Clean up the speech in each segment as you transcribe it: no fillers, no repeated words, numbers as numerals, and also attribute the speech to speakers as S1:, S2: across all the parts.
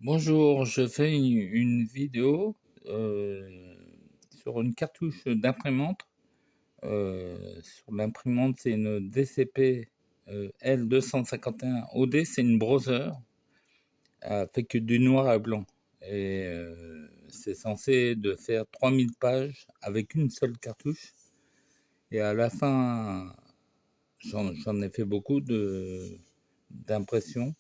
S1: Bonjour, je fais une vidéo euh, sur une cartouche d'imprimante. Sur l'imprimante, c'est une DCP L251 OD, c'est une browser, elle fait que du noir et blanc. Et c'est censé de faire 3000 pages avec une seule cartouche. Et à la fin, j'en ai fait beaucoup d'impressions.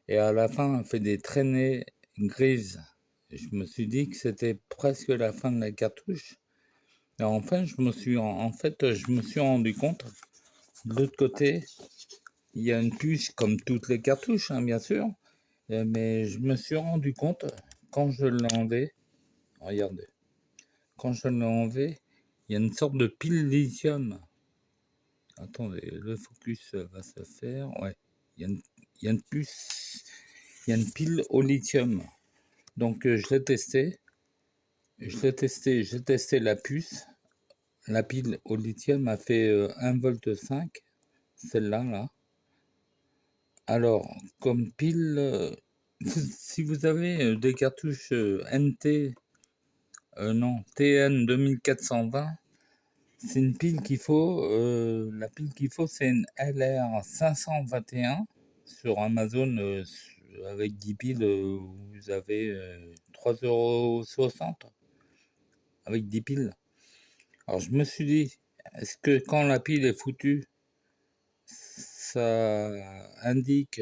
S1: Et à la fin, elle fait des traînées grises. Et je me suis dit que c'était presque la fin de la cartouche. Et enfin, je me suis rendu compte. De l'autre côté, il y a une puce comme toutes les cartouches, hein, bien sûr. Mais je me suis rendu compte quand je l'ai enlevé. Regardez, quand je l'ai enlevé, il y a une sorte de pile lithium. Attendez, le focus va se faire. Ouais, il y a il y a une puce, il y a une pile au lithium. Donc j'ai testé la puce. La pile au lithium a fait 1,5 V, celle-là, là. Alors, comme pile, si vous avez des cartouches non, TN 2420, c'est une pile qu'il faut. La pile qu'il faut, c'est une LR 521 sur Amazon avec 10 piles. Vous avez 3,60 € avec 10 piles. Alors je me suis dit, est-ce que quand la pile est foutue, ça indique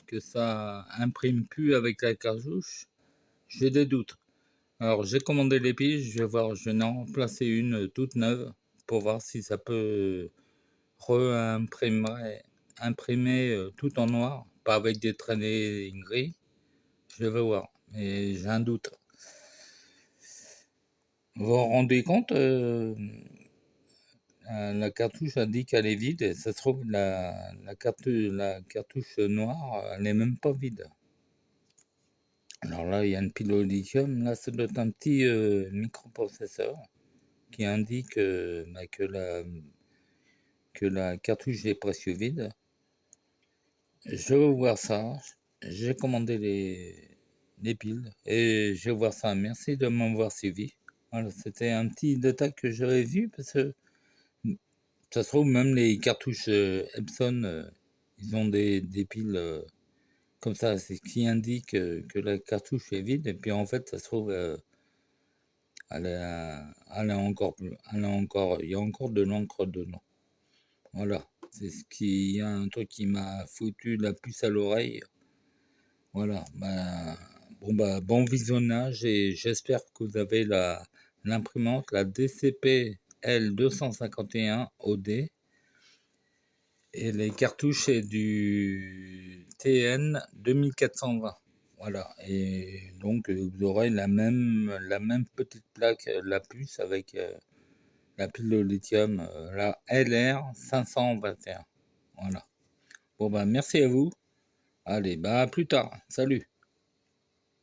S1: que ça imprime plus avec la cartouche? J'ai des doutes. Alors j'ai commandé les piles, je vais voir, je vais en remplacer une toute neuve pour voir si ça peut imprimer tout en noir, pas avec des traînées gris. Je vais voir, mais j'ai un doute. Vous vous rendez compte, la cartouche indique qu'elle est vide, et ça se trouve, la cartouche noire, elle n'est même pas vide. Alors là, il y a une pile au lithium, là, ça doit être un petit microprocesseur qui indique bah, que la cartouche est presque vide. Je vais voir ça, j'ai commandé les piles, et je vais voir ça. Merci de m'avoir suivi. Voilà, c'était un petit détail que j'avais vu, parce que ça se trouve, même les cartouches Epson, ils ont des piles comme ça, c'est ce qui indique que la cartouche est vide, et puis en fait, ça se trouve, il y a encore de l'encre dedans. Voilà, il y a un truc qui m'a foutu la puce à l'oreille. Voilà, bon visionnage, et j'espère que vous avez l'imprimante, la DCP L251 OD. Et les cartouches, c'est du TN 2420. Voilà. Et donc, vous aurez la même petite plaque, la puce avec la pile au lithium, la LR 521. Voilà. Bon, merci à vous. Allez, à plus tard. Salut.